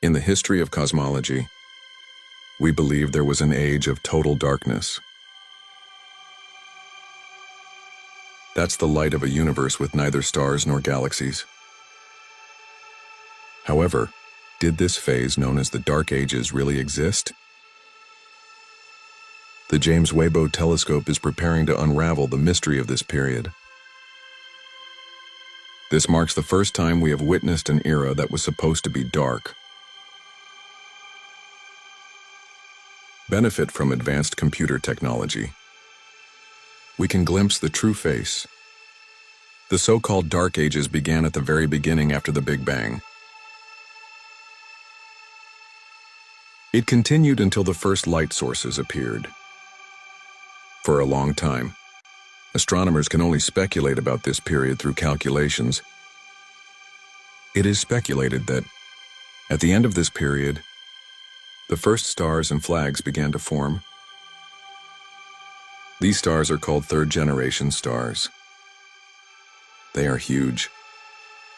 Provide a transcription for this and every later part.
In the history of cosmology, we believe there was an age of total darkness. That's the light of a universe with neither stars nor galaxies. However, did this phase known as the Dark Ages really exist? The James Webb Telescope is preparing to unravel the mystery of this period. This marks the first time we have witnessed an era that was supposed to be dark. Benefit from advanced computer technology. We can glimpse the true face. The so-called Dark Ages began at the very beginning after the Big Bang. It continued until the first light sources appeared. For a long time, astronomers can only speculate about this period through calculations. It is speculated that, at the end of this period, the first stars and flags began to form. These stars are called third-generation stars. They are huge,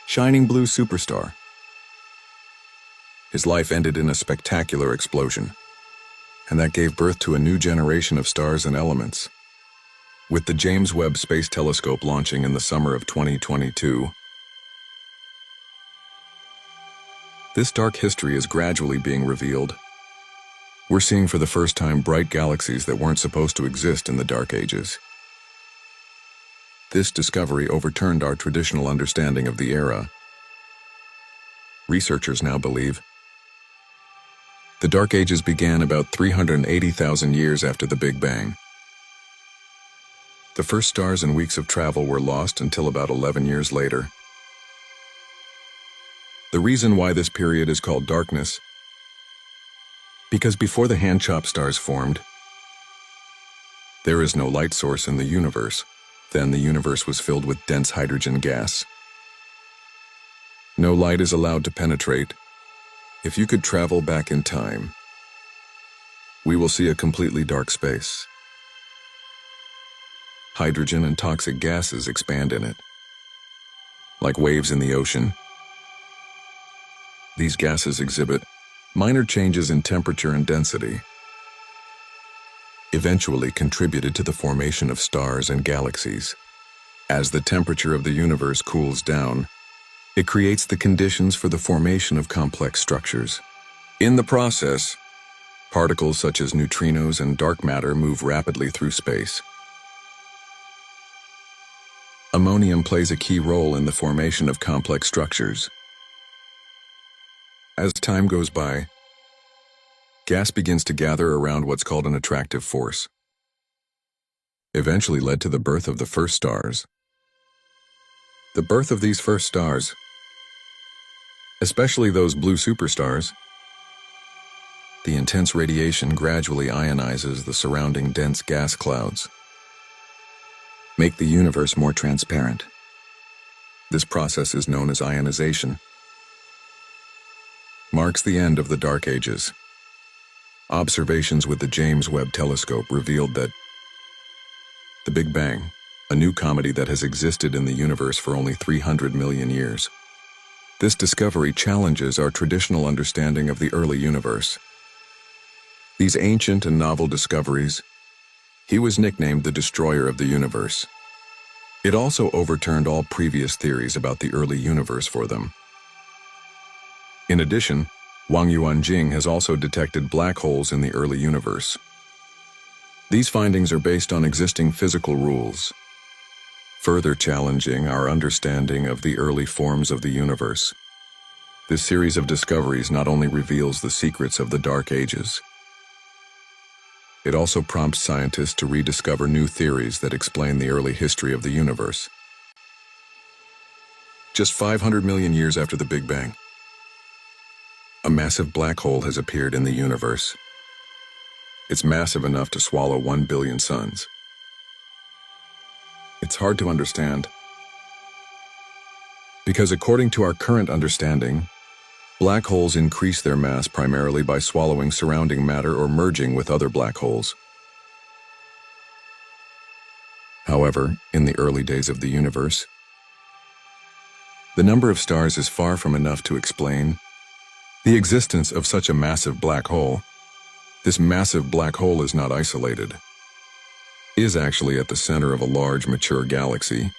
shining blue superstar. His life ended in a spectacular explosion, and that gave birth to a new generation of stars and elements. With the James Webb Space Telescope launching in the summer of 2022, this dark history is gradually being revealed. We're seeing for the first time bright galaxies that weren't supposed to exist in the Dark Ages. This discovery overturned our traditional understanding of the era. Researchers now believe the Dark Ages began about 380,000 years after the Big Bang. The first stars and weeks of travel were lost until about 11 years later. The reason why this period is called darkness, because before the hand-chopped stars formed, there is no light source in the universe. Then the universe was filled with dense hydrogen gas. No light is allowed to penetrate. If you could travel back in time, we will see a completely dark space. Hydrogen and toxic gases expand in it, like waves in the ocean. These gases exhibit minor changes in temperature and density, eventually contributed to the formation of stars and galaxies. As the temperature of the universe cools down, it creates the conditions for the formation of complex structures. In the process, particles such as neutrinos and dark matter move rapidly through space. Ammonium plays a key role in the formation of complex structures. As time goes by, gas begins to gather around what's called an attractive force, eventually led to the birth of the first stars. The birth of these first stars, especially those blue superstars, the intense radiation gradually ionizes the surrounding dense gas clouds, make the universe more transparent. This process is known as ionization. Marks the end of the Dark Ages. Observations with the James Webb Telescope revealed that the Big Bang, a new comedy that has existed in the universe for only 300 million years. This discovery challenges our traditional understanding of the early universe. These ancient and novel discoveries, he was nicknamed the Destroyer of the Universe. It also overturned all previous theories about the early universe for them. In addition, Wang Yuanjing has also detected black holes in the early universe. These findings are based on existing physical rules, further challenging our understanding of the early forms of the universe. This series of discoveries not only reveals the secrets of the Dark Ages, it also prompts scientists to rediscover new theories that explain the early history of the universe. Just 500 million years after the Big Bang, a massive black hole has appeared in the universe. It's massive enough to swallow 1 billion suns. It's hard to understand, because according to our current understanding, black holes increase their mass primarily by swallowing surrounding matter or merging with other black holes. However, in the early days of the universe, the number of stars is far from enough to explain The existence of such a massive black hole, this massive black hole is not isolated, is actually at the center of a large, mature galaxy.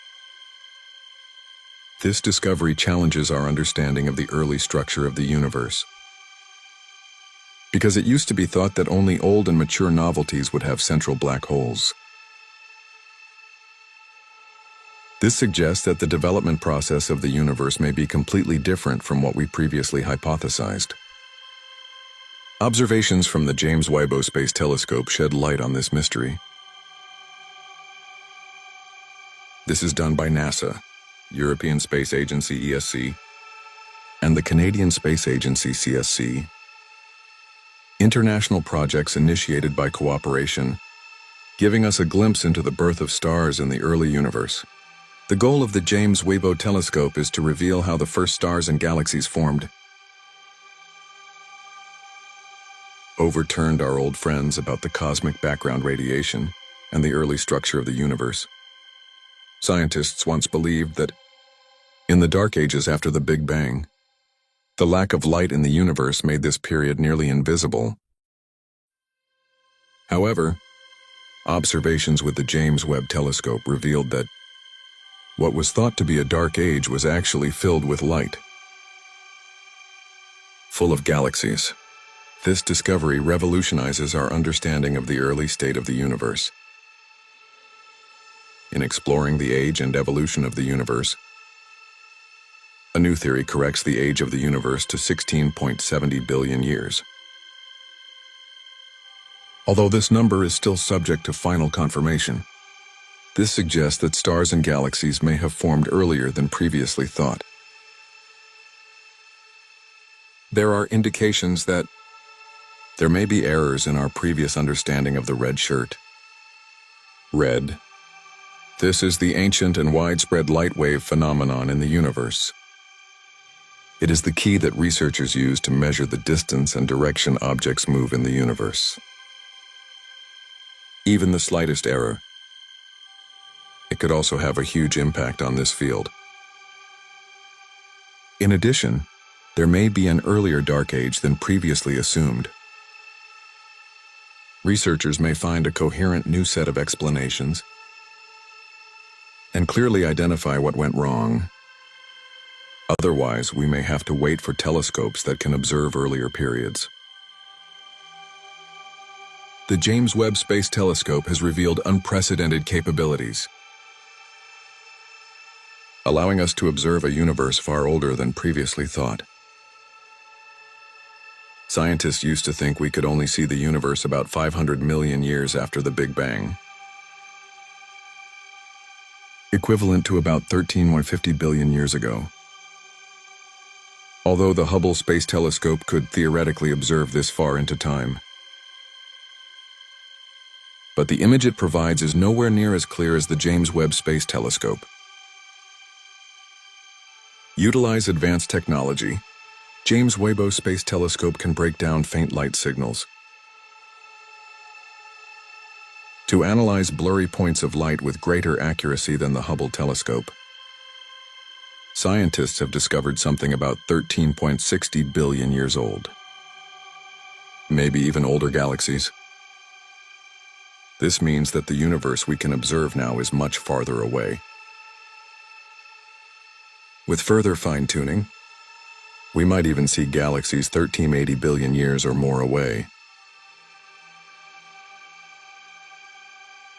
This discovery challenges our understanding of the early structure of the universe, because it used to be thought that only old and mature novelties would have central black holes. This suggests that the development process of the universe may be completely different from what we previously hypothesized. Observations from the James Webb Space Telescope shed light on this mystery. This is done by NASA, European Space Agency (ESC), and the Canadian Space Agency (CSC). International projects initiated by cooperation, giving us a glimpse into the birth of stars in the early universe. The goal of the James Webb Telescope is to reveal how the first stars and galaxies formed. Overturned our old friends about the cosmic background radiation and the early structure of the universe. Scientists once believed that, in the dark ages after the Big Bang, the lack of light in the universe made this period nearly invisible. However, observations with the James Webb Telescope revealed that what was thought to be a dark age was actually filled with light, full of galaxies. This discovery revolutionizes our understanding of the early state of the universe. In exploring the age and evolution of the universe, a new theory corrects the age of the universe to 16.70 billion years. Although this number is still subject to final confirmation, this suggests that stars and galaxies may have formed earlier than previously thought. There are indications that there may be errors in our previous understanding of the red shirt. Red. This is the ancient and widespread light wave phenomenon in the universe. It is the key that researchers use to measure the distance and direction objects move in the universe. Even the slightest error, it could also have a huge impact on this field. In addition, there may be an earlier dark age than previously assumed. Researchers may find a coherent new set of explanations and clearly identify what went wrong. Otherwise, we may have to wait for telescopes that can observe earlier periods. The James Webb Space Telescope has revealed unprecedented capabilities, allowing us to observe a universe far older than previously thought. Scientists used to think we could only see the universe about 500 million years after the Big Bang, equivalent to about 1350 billion years ago. Although the Hubble Space Telescope could theoretically observe this far into time, but the image it provides is nowhere near as clear as the James Webb Space Telescope. Utilize advanced technology, James Webb Space Telescope can break down faint light signals to analyze blurry points of light with greater accuracy than the Hubble telescope. Scientists have discovered something about 13.60 billion years old, maybe even older galaxies. This means that the universe we can observe now is much farther away. With further fine-tuning, we might even see galaxies 1380 billion years or more away.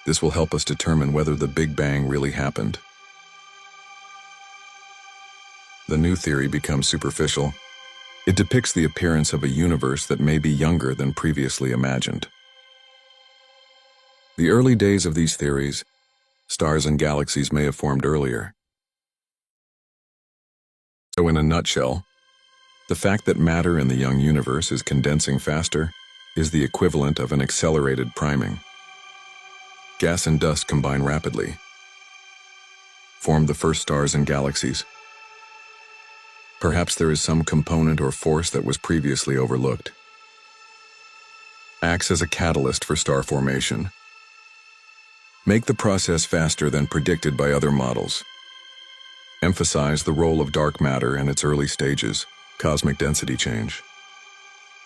This will help us determine whether the Big Bang really happened. The new theory becomes superficial. It depicts the appearance of a universe that may be younger than previously imagined. The early days of these theories, stars and galaxies may have formed earlier. So in a nutshell, the fact that matter in the young universe is condensing faster is the equivalent of an accelerated priming. Gas and dust combine rapidly, form the first stars and galaxies. Perhaps there is some component or force that was previously overlooked. Acts as a catalyst for star formation. Make the process faster than predicted by other models. Emphasize the role of dark matter and its early stages, cosmic density change.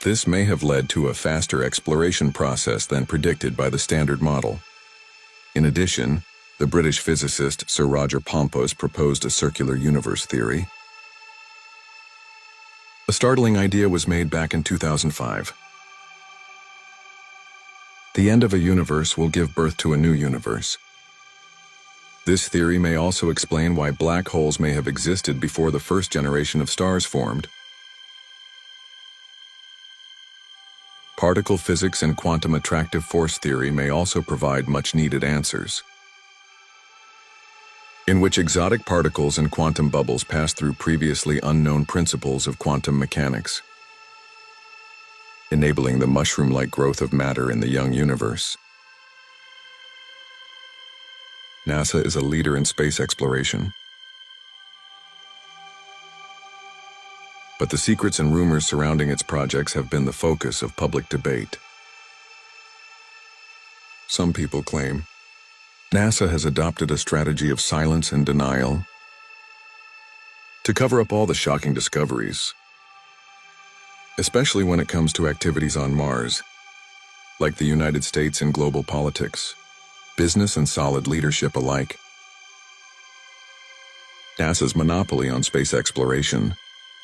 This may have led to a faster exploration process than predicted by the Standard Model. In addition, the British physicist Sir Roger Pompous proposed a circular universe theory. A startling idea was made back in 2005. The end of a universe will give birth to a new universe. This theory may also explain why black holes may have existed before the first generation of stars formed. Particle physics and quantum attractive force theory may also provide much-needed answers, in which exotic particles and quantum bubbles pass through previously unknown principles of quantum mechanics, enabling the mushroom-like growth of matter in the young universe. NASA is a leader in space exploration, but the secrets and rumors surrounding its projects have been the focus of public debate. Some people claim NASA has adopted a strategy of silence and denial to cover up all the shocking discoveries, especially when it comes to activities on Mars, like the United States in global politics, business and solid leadership alike. NASA's monopoly on space exploration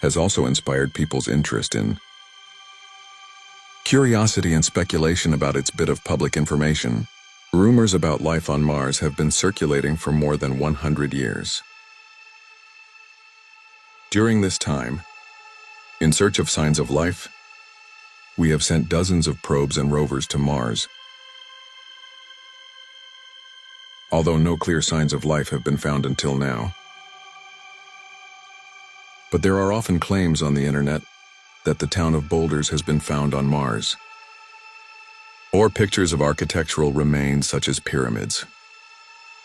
has also inspired people's interest in curiosity and speculation about its bit of public information. Rumors about life on Mars have been circulating for more than 100 years. During this time, in search of signs of life, we have sent dozens of probes and rovers to Mars. Although no clear signs of life have been found until now. But there are often claims on the internet that the town of Boulders has been found on Mars, or pictures of architectural remains such as pyramids.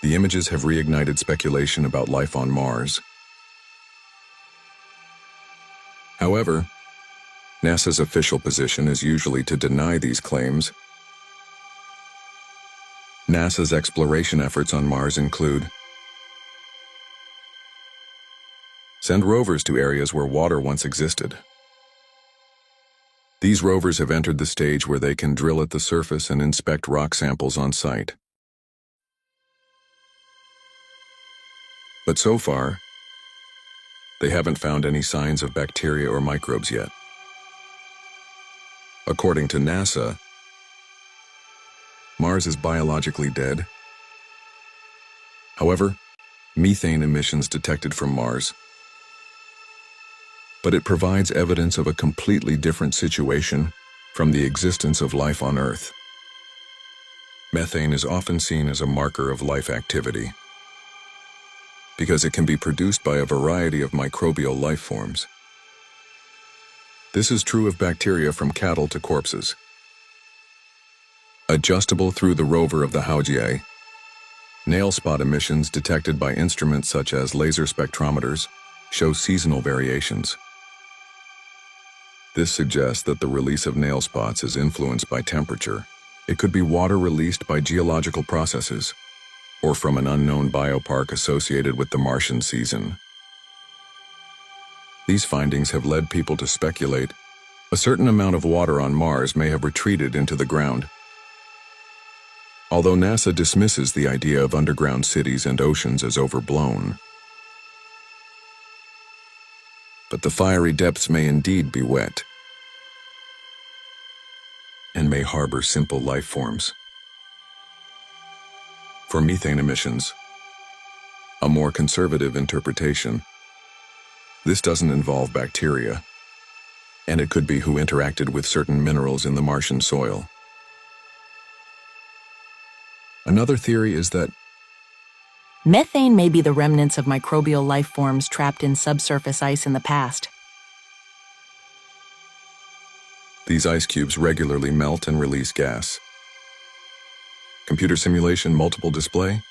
The images have reignited speculation about life on Mars. However, NASA's official position is usually to deny these claims. NASA's exploration efforts on Mars include send rovers to areas where water once existed. These rovers have entered the stage where they can drill at the surface and inspect rock samples on site. But so far, they haven't found any signs of bacteria or microbes yet. According to NASA, Mars is biologically dead. However, methane emissions detected from Mars, but it provides evidence of a completely different situation from the existence of life on Earth. Methane is often seen as a marker of life activity because it can be produced by a variety of microbial life forms. This is true of bacteria from cattle to corpses. Adjustable through the rover of the Haugier, nail spot emissions detected by instruments such as laser spectrometers show seasonal variations. This suggests that the release of nail spots is influenced by temperature. It could be water released by geological processes, or from an unknown biopark associated with the Martian season. These findings have led people to speculate a certain amount of water on Mars may have retreated into the ground. Although NASA dismisses the idea of underground cities and oceans as overblown, but the fiery depths may indeed be wet and may harbor simple life forms. For methane emissions, a more conservative interpretation, this doesn't involve bacteria, and it could be who interacted with certain minerals in the Martian soil. Another theory is that methane may be the remnants of microbial life forms trapped in subsurface ice in the past. these ice cubes regularly melt and release gas. Computer simulation multiple display?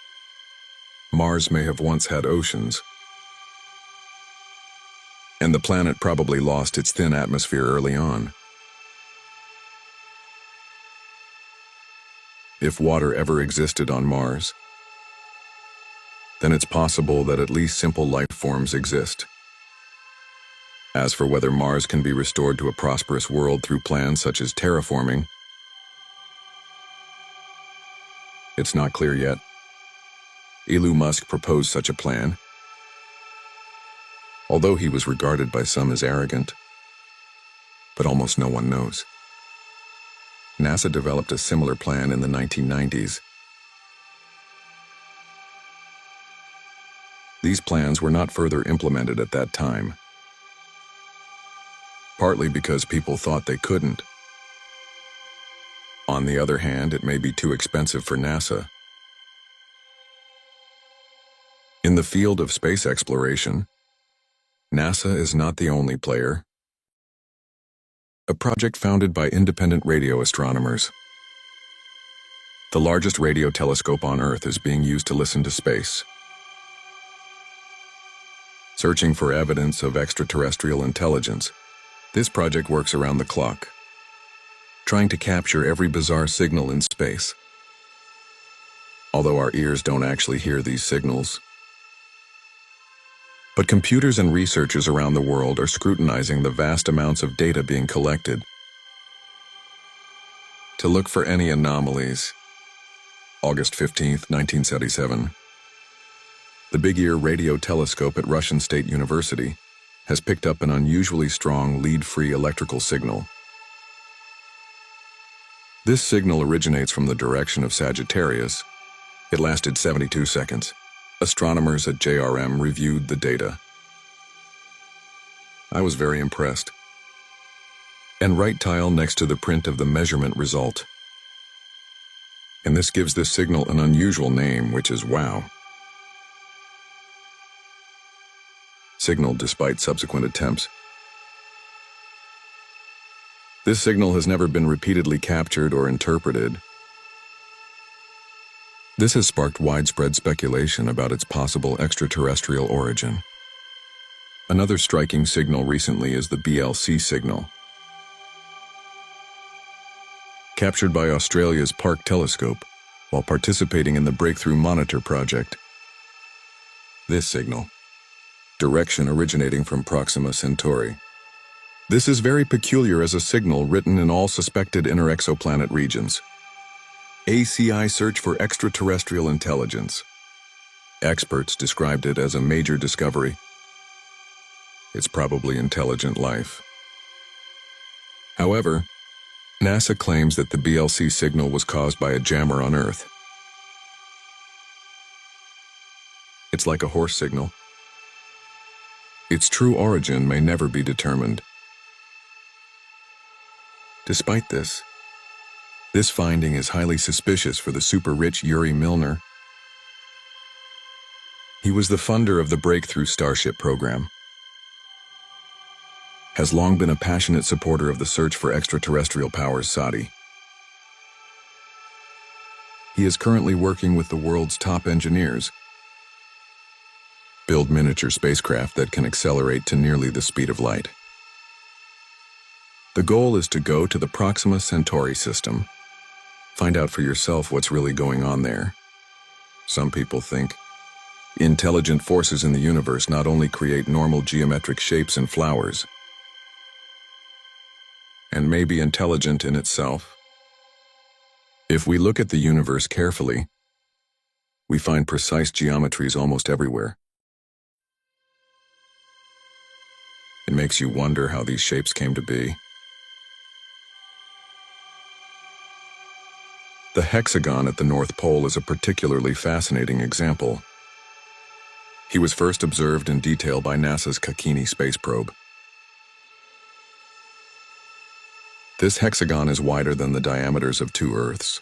Mars may have once had oceans, and the planet probably lost its thin atmosphere early on. If water ever existed on Mars, then it's possible that at least simple life forms exist. As for whether Mars can be restored to a prosperous world through plans such as terraforming, it's not clear yet. Elon Musk proposed such a plan, although he was regarded by some as arrogant, but almost no one knows. NASA developed a similar plan in the 1990s. These plans were not further implemented at that time, partly because people thought they couldn't. On the other hand, it may be too expensive for NASA. In the field of space exploration, NASA is not the only player. A project founded by independent radio astronomers. The largest radio telescope on Earth is being used to listen to space, searching for evidence of extraterrestrial intelligence. This project works around the clock, trying to capture every bizarre signal in space. Although our ears don't actually hear these signals. But computers and researchers around the world are scrutinizing the vast amounts of data being collected to look for any anomalies. August 15, 1977. The Big Ear radio telescope at Russian State University has picked up an unusually strong lead-free electrical signal. This signal originates from the direction of Sagittarius. It lasted 72 seconds. Astronomers at JRM reviewed the data. I was very impressed. And right tile next to the print of the measurement result. And this gives this signal an unusual name, which is WOW. Signal despite subsequent attempts. This signal has never been repeatedly captured or interpreted. This has sparked widespread speculation about its possible extraterrestrial origin. Another striking signal recently is the BLC signal, captured by Australia's Park Telescope while participating in the Breakthrough Monitor project. This signal, direction originating from Proxima Centauri. This is very peculiar as a signal written in all suspected inner exoplanet regions. ACI search for extraterrestrial intelligence. Experts described it as a major discovery. It's probably intelligent life. However, NASA claims that the BLC signal was caused by a jammer on Earth. It's like a horse signal. Its true origin may never be determined. Despite this finding is highly suspicious for the super-rich Yuri Milner. He was the funder of the Breakthrough Starship program, has long been a passionate supporter of the search for extraterrestrial powers SATI. He is currently working with the world's top engineers, build miniature spacecraft that can accelerate to nearly the speed of light. The goal is to go to the Proxima Centauri system, find out for yourself what's really going on there. Some people think intelligent forces in the universe not only create normal geometric shapes and flowers, and may be intelligent in itself. If we look at the universe carefully, we find precise geometries almost everywhere. It makes you wonder how these shapes came to be. The hexagon at the North Pole is a particularly fascinating example. He was first observed in detail by NASA's Cassini space probe. This hexagon is wider than the diameters of two Earths,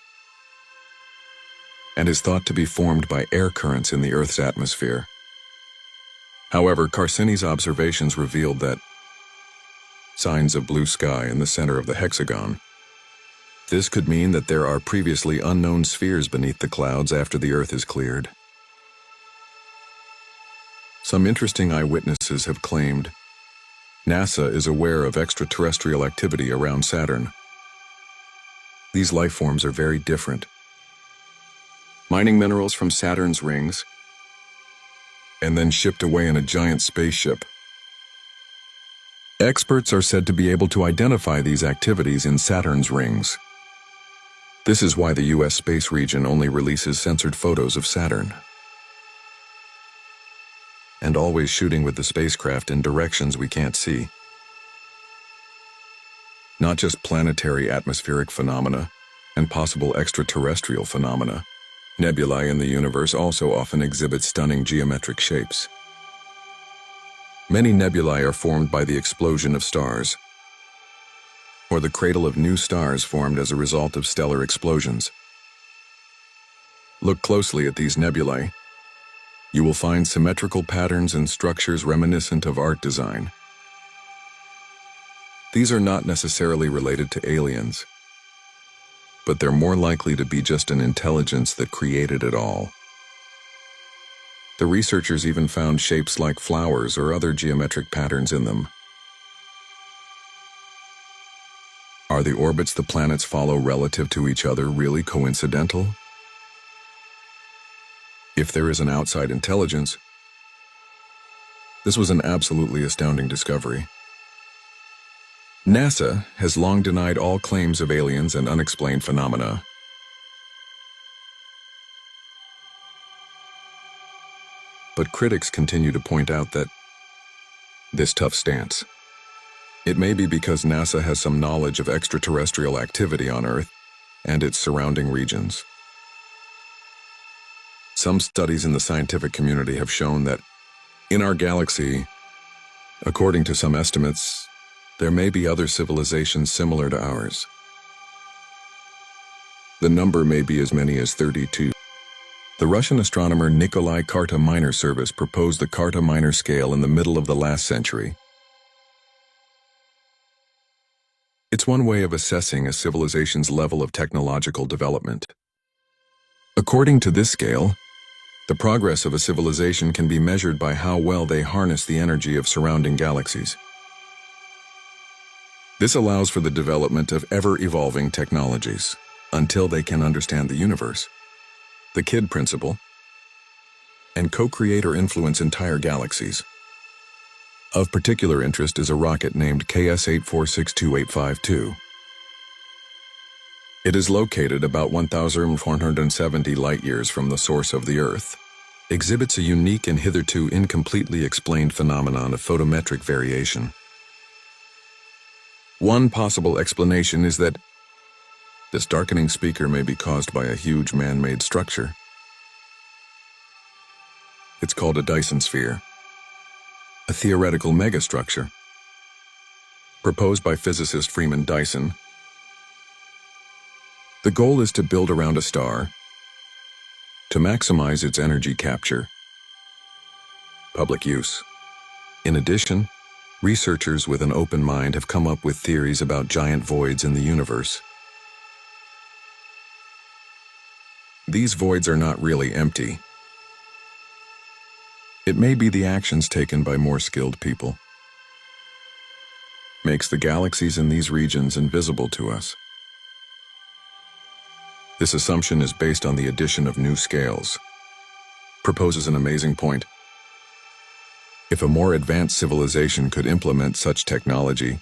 and is thought to be formed by air currents in the Earth's atmosphere. However, Cassini's observations revealed that signs of blue sky in the center of the hexagon. This could mean that there are previously unknown spheres beneath the clouds after the Earth is cleared. Some interesting eyewitnesses have claimed NASA is aware of extraterrestrial activity around Saturn. These life forms are very different, mining minerals from Saturn's rings, and then shipped away in a giant spaceship. Experts are said to be able to identify these activities in Saturn's rings. This is why the U.S. space region only releases censored photos of Saturn, and always shooting with the spacecraft in directions we can't see. Not just planetary atmospheric phenomena and possible extraterrestrial phenomena, nebulae in the universe also often exhibit stunning geometric shapes. Many nebulae are formed by the explosion of stars, or the cradle of new stars formed as a result of stellar explosions. Look closely at these nebulae. You will find symmetrical patterns and structures reminiscent of art design. These are not necessarily related to aliens, but they're more likely to be just an intelligence that created it all. The researchers even found shapes like flowers or other geometric patterns in them. Are the orbits the planets follow relative to each other really coincidental? If there is an outside intelligence, this was an absolutely astounding discovery. NASA has long denied all claims of aliens and unexplained phenomena. But critics continue to point out that this tough stance. It may be because NASA has some knowledge of extraterrestrial activity on Earth and its surrounding regions. Some studies in the scientific community have shown that in our galaxy, according to some estimates, there may be other civilizations similar to ours. The number may be as many as 32. The Russian astronomer Nikolai Karta Minor Service proposed the Karta Minor scale in the middle of the last century. It's one way of assessing a civilization's level of technological development. According to this scale, the progress of a civilization can be measured by how well they harness the energy of surrounding galaxies. This allows for the development of ever-evolving technologies until they can understand the universe, the kid principle, and co-create or influence entire galaxies. Of particular interest is a rocket named KS-84628552. It is located about 1,470 light-years from the source of the Earth, exhibits a unique and hitherto incompletely explained phenomenon of photometric variation. One possible explanation is that this darkening speaker may be caused by a huge man-made structure. It's called a Dyson sphere, a theoretical megastructure. Proposed by physicist Freeman Dyson, the goal is to build around a star to maximize its energy capture. Public use. In addition, researchers with an open mind have come up with theories about giant voids in the universe. These voids are not really empty. It may be the actions taken by more skilled people. Makes the galaxies in these regions invisible to us. This assumption is based on the addition of new scales. Proposes an amazing point. If a more advanced civilization could implement such technology,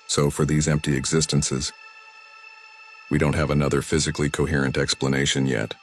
so for these empty existences, we don't have another physically coherent explanation yet.